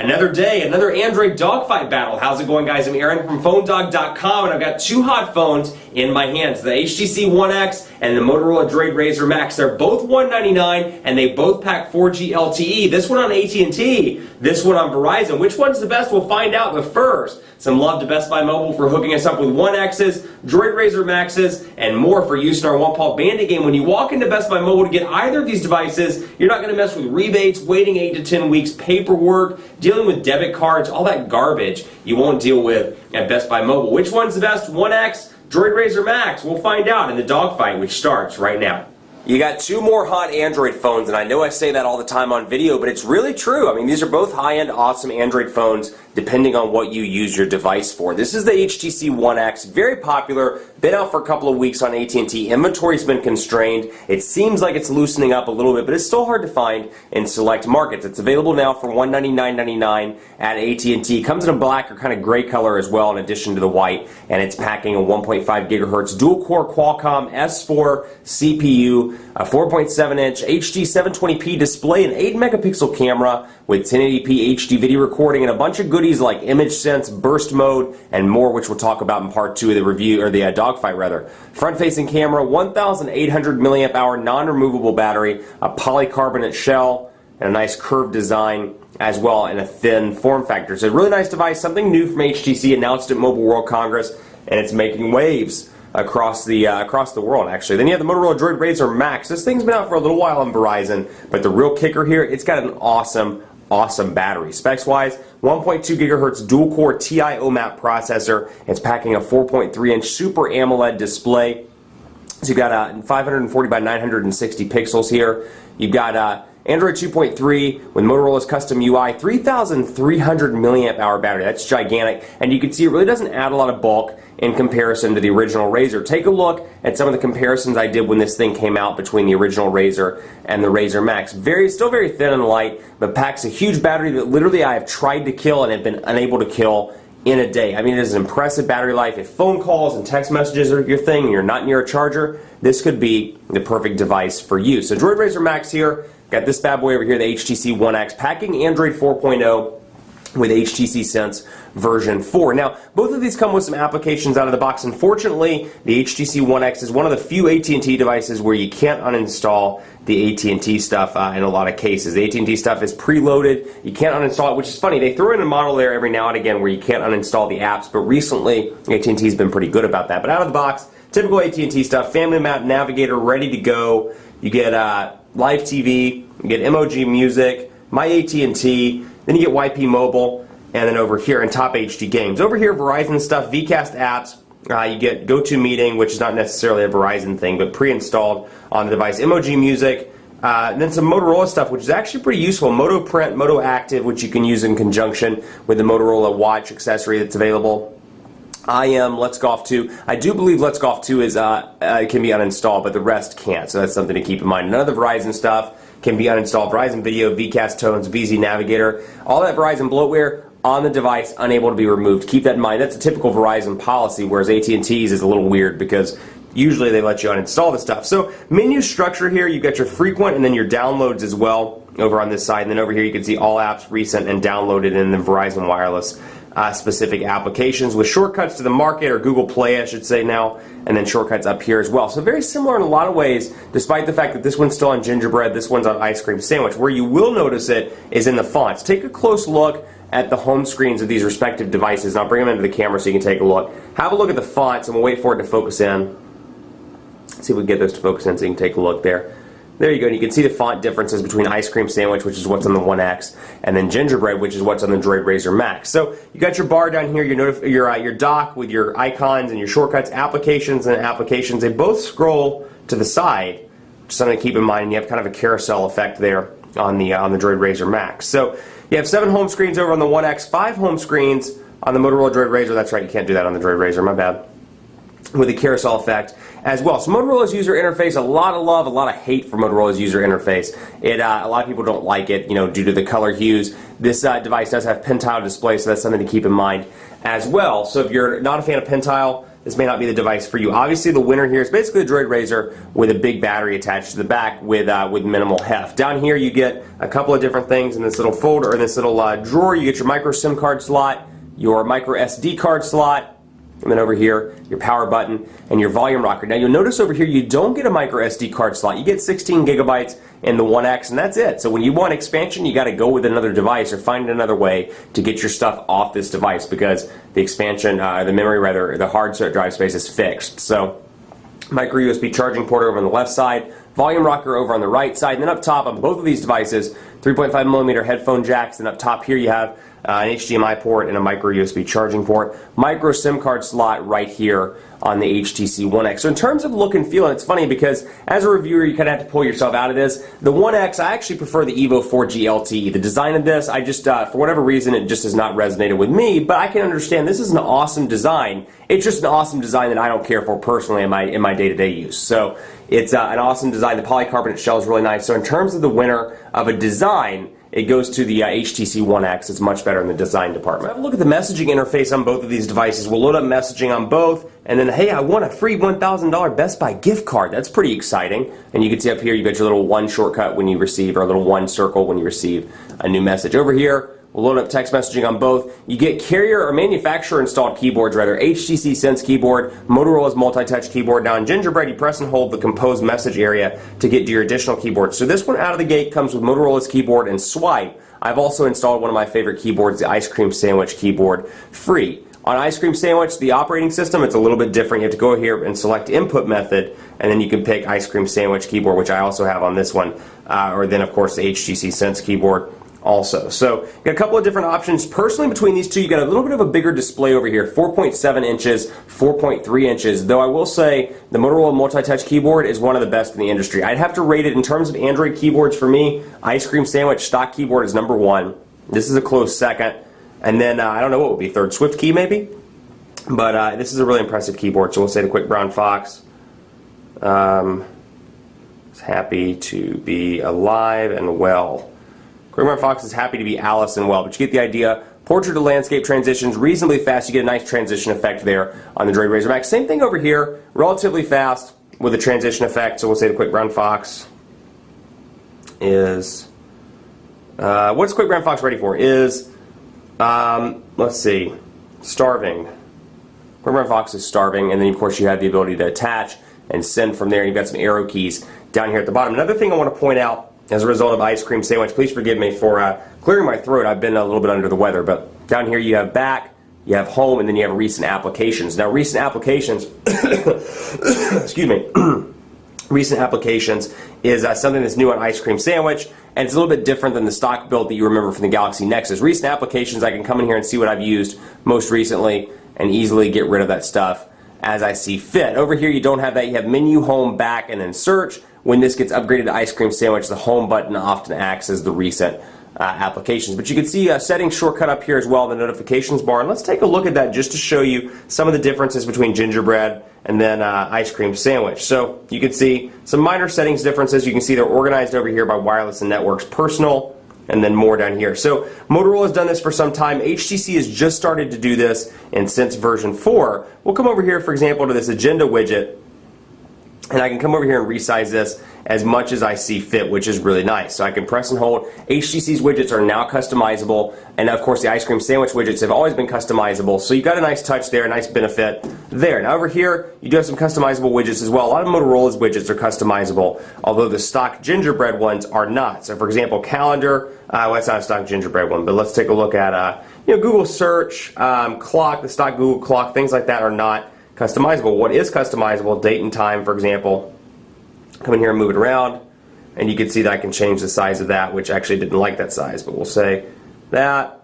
Another day, another Android dogfight battle. How's it going, guys? I'm Aaron from PhoneDog.com, and I've got two hot phones in my hands, the HTC One X and the Motorola DROID RAZR MAXX. They're both $199, and they both pack 4G LTE. This one on AT&T, this one on Verizon. Which one's the best? We'll find out, but first, some love to Best Buy Mobile for hooking us up with One X's, DROID RAZR MAXX's, and more for use in our one-paw bandit game. When you walk into Best Buy Mobile to get either of these devices, you're not going to mess with rebates, waiting 8 to 10 weeks, paperwork, dealing with debit cards, all that garbage you won't deal with at Best Buy Mobile. Which one's the best? One X, DROID RAZR MAXX. We'll find out in the dogfight, which starts right now. You got two more hot Android phones, and I know I say that all the time on video, but it's really true. I mean, these are both high-end, awesome Android phones, depending on what you use your device for. This is the HTC One X, very popular, been out for a couple of weeks on AT&T. Inventory's been constrained. It seems like it's loosening up a little bit, but it's still hard to find in select markets. It's available now for $199.99 at AT&T. Comes in a black or kind of gray color as well, in addition to the white, and it's packing a 1.5 gigahertz dual-core Qualcomm S4 CPU, a 4.7-inch HD 720p display, an 8-megapixel camera with 1080p HD video recording, and a bunch of goodies like image sense, burst mode, and more, which we'll talk about in part 2 of the review, or the dogfight rather. Front-facing camera, 1,800 milliamp hour non-removable battery, a polycarbonate shell, and a nice curved design as well, and a thin form factor. It's a really nice device, something new from HTC, announced at Mobile World Congress, and it's making waves across the world, actually. Then you have the Motorola DROID RAZR MAXX. This thing's been out for a little while on Verizon, but the real kicker here, it's got an awesome battery. Specs-wise, 1.2 gigahertz dual-core TI OMAP processor. It's packing a 4.3-inch Super AMOLED display. So you've got 540 by 960 pixels here. You've got Android 2.3 with Motorola's custom UI, 3,300 milliamp hour battery. That's gigantic, and you can see it really doesn't add a lot of bulk in comparison to the original RAZR. Take a look at some of the comparisons I did when this thing came out between the original RAZR and the RAZR MAXX. Still very thin and light, but packs a huge battery that literally I have tried to kill and have been unable to kill in a day. I mean, it is an impressive battery life. If phone calls and text messages are your thing and you're not near a charger, this could be the perfect device for you. So DROID RAZR MAXX here. Got this bad boy over here, the HTC One X, packing Android 4.0 with HTC Sense version 4. Now, both of these come with some applications out of the box. Unfortunately, the HTC One X is one of the few AT&T devices where you can't uninstall the AT&T stuff in a lot of cases. The AT&T stuff is preloaded. You can't uninstall it, which is funny. They throw in a model there every now and again where you can't uninstall the apps, but recently AT&T's been pretty good about that. But out of the box, typical AT&T stuff, Family Map Navigator ready to go. You get Live TV, you get MOG Music, My AT&T, then you get YP Mobile, and then over here in Top HD Games. Over here, Verizon stuff, VCast apps, you get GoToMeeting, which is not necessarily a Verizon thing, but pre-installed on the device, MOG Music, and then some Motorola stuff, which is actually pretty useful, Moto Print, Moto Active, which you can use in conjunction with the Motorola watch accessory that's available. Let's Golf 2. I do believe Let's Golf 2 is can be uninstalled, but the rest can't, so that's something to keep in mind. None of the Verizon stuff can be uninstalled. Verizon Video, VCast Tones, VZ Navigator, all that Verizon bloatware on the device, unable to be removed. Keep that in mind. That's a typical Verizon policy, whereas AT&T's is a little weird because usually they let you uninstall the stuff. So menu structure here, you've got your frequent and then your downloads as well over on this side. And then over here you can see all apps recent and downloaded in the Verizon Wireless specific applications with shortcuts to the market, or Google Play I should say now, and then shortcuts up here as well. So very similar in a lot of ways, despite the fact that this one's still on gingerbread, this one's on ice cream sandwich. Where you will notice it is in the fonts. Take a close look at the home screens of these respective devices, and I'll bring them into the camera so you can take a look. Have a look at the fonts, and we'll wait for it to focus in. Let's see if we can get those to focus in so you can take a look there. There you go, and you can see the font differences between Ice Cream Sandwich, which is what's on the One X, and then Gingerbread, which is what's on the DROID RAZR MAXX. So you got your bar down here, your dock with your icons and your shortcuts, applications and applications. They both scroll to the side, which is something to keep in mind. And you have kind of a carousel effect there on the DROID RAZR MAXX. So you have 7 home screens over on the One X, 5 home screens on the Motorola DROID RAZR. That's right, you can't do that on the DROID RAZR, my bad. With the carousel effect as well. So Motorola's user interface, a lot of love, a lot of hate for Motorola's user interface. A lot of people don't like it, due to the color hues. This device does have pen tile display, so that's something to keep in mind as well. So if you're not a fan of pen tile, this may not be the device for you. Obviously, the winner here is basically the DROID RAZR with a big battery attached to the back with minimal heft. Down here, you get a couple of different things in this little folder, or in this little drawer. You get your micro SIM card slot, your micro SD card slot, and then over here, your power button and your volume rocker. Now, you'll notice over here, you don't get a micro SD card slot. You get 16 gigabytes in the 1X, and that's it. So when you want expansion, you got to go with another device or find another way to get your stuff off this device, because the expansion, the memory rather, the hard drive space is fixed. So micro USB charging port over on the left side, volume rocker over on the right side, and then up top on both of these devices, 3.5mm headphone jacks, and up top here you have an HDMI port and a micro USB charging port, micro SIM card slot right here on the HTC One X. So in terms of look and feel, and it's funny because as a reviewer you kind of have to pull yourself out of this. The One X, I actually prefer the Evo 4G LTE. The design of this, I just, for whatever reason, it just has not resonated with me, but I can understand this is an awesome design. It's just an awesome design that I don't care for personally in my day-to-day use. So it's an awesome design. The polycarbonate shell is really nice. So in terms of the winner of a design, it goes to the HTC One X. It's much better in the design department. Have a look at the messaging interface on both of these devices. We'll load up messaging on both, and then, hey, I won a free $1,000 Best Buy gift card. That's pretty exciting. And you can see up here, you got your little one shortcut when you receive, or a little one circle when you receive a new message. Over here, we'll load up text messaging on both. You get carrier or manufacturer installed keyboards, rather. HTC Sense keyboard, Motorola's multi-touch keyboard. Now in Gingerbread, you press and hold the compose message area to get to your additional keyboards. So this one out of the gate comes with Motorola's keyboard and Swipe. I've also installed one of my favorite keyboards, the Ice Cream Sandwich keyboard, free. On Ice Cream Sandwich, the operating system, it's a little bit different. You have to go here and select input method, and then you can pick Ice Cream Sandwich keyboard, which I also have on this one, or then of course the HTC Sense keyboard also. So you got a couple of different options. Personally, between these two, you got a little bit of a bigger display over here, 4.7 inches, 4.3 inches, though I will say the Motorola multi-touch keyboard is one of the best in the industry. I'd have to rate it in terms of Android keyboards for me. Ice Cream Sandwich stock keyboard is number one. This is a close second. And then, I don't know what would be third, Swift key maybe? But this is a really impressive keyboard, so we'll say the Quick Brown Fox is happy to be alive and well. Quick Brown Fox is happy to be Alice and well, but you get the idea. Portrait to landscape transitions reasonably fast. You get a nice transition effect there on the DROID RAZR MAXX. Same thing over here, relatively fast with a transition effect. So we'll say the Quick Brown Fox is, what's Quick Brown Fox ready for? Is, let's see, starving. Quick Brown Fox is starving, and then of course you have the ability to attach and send from there. You've got some arrow keys down here at the bottom. Another thing I want to point out as a result of Ice Cream Sandwich, please forgive me for clearing my throat. I've been a little bit under the weather, but down here you have back, you have home, and then you have recent applications. Now recent applications, excuse me, recent applications is something that's new on Ice Cream Sandwich, and it's a little bit different than the stock build that you remember from the Galaxy Nexus. Recent applications, I can come in here and see what I've used most recently and easily get rid of that stuff as I see fit. Over here you don't have that. You have menu, home, back, and then search. When this gets upgraded to Ice Cream Sandwich, the home button often acts as the recent applications. But you can see a settings shortcut up here as well, the notifications bar. And let's take a look at that just to show you some of the differences between Gingerbread and then Ice Cream Sandwich. So you can see some minor settings differences. You can see they're organized over here by wireless and networks, personal, and then more down here. So Motorola has done this for some time. HTC has just started to do this in Sense version 4. We'll come over here, for example, to this agenda widget, and I can come over here and resize this as much as I see fit, which is really nice. So I can press and hold. HTC's widgets are now customizable, and of course the Ice Cream Sandwich widgets have always been customizable. So you got a nice touch there, a nice benefit there. Now over here, you do have some customizable widgets as well. A lot of Motorola's widgets are customizable, although the stock Gingerbread ones are not. So for example, calendar, well, it's not a stock Gingerbread one, but let's take a look at Google search, clock, the stock Google clock, things like that are not customizable. What is customizable, date and time, for example. Come in here and move it around, and you can see that I can change the size of that, which actually didn't like that size, but we'll say that.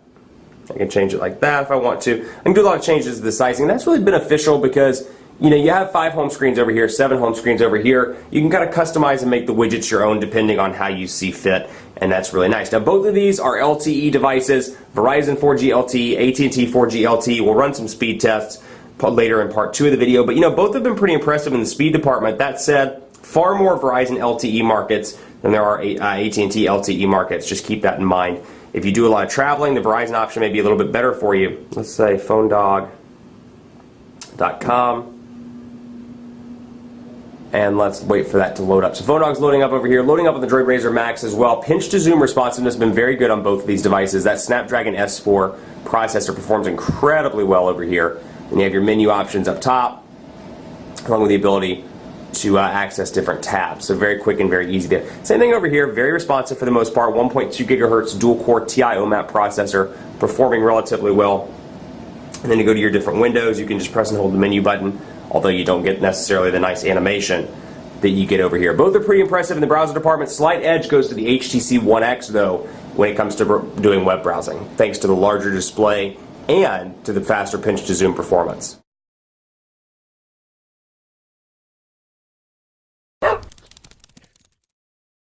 I can change it like that if I want to. I can do a lot of changes to the sizing. That's really beneficial because you have 5 home screens over here, 7 home screens over here. You can kind of customize and make the widgets your own depending on how you see fit, and that's really nice. Now both of these are LTE devices, Verizon 4G LTE, AT&T 4G LTE. We'll run some speed tests later in part 2 of the video, but both have been pretty impressive in the speed department. That said, far more Verizon LTE markets than there are AT&T LTE markets. Just keep that in mind. If you do a lot of traveling, the Verizon option may be a little bit better for you. Let's say phonedog.com. And let's wait for that to load up. So Phone Dog's loading up over here, loading up on the DROID RAZR MAXX as well. Pinch to zoom responsiveness has been very good on both of these devices. That Snapdragon S4 processor performs incredibly well over here. And you have your menu options up top, along with the ability to access different tabs. So very quick and very easy to. Same thing over here, very responsive for the most part. 1.2 gigahertz dual-core TI OMAP processor, performing relatively well. And then to go to your different windows, you can just press and hold the menu button, although you don't get necessarily the nice animation that you get over here. Both are pretty impressive in the browser department. Slight edge goes to the HTC One X, though, when it comes to doing web browsing, thanks to the larger display and to the faster pinch to zoom performance.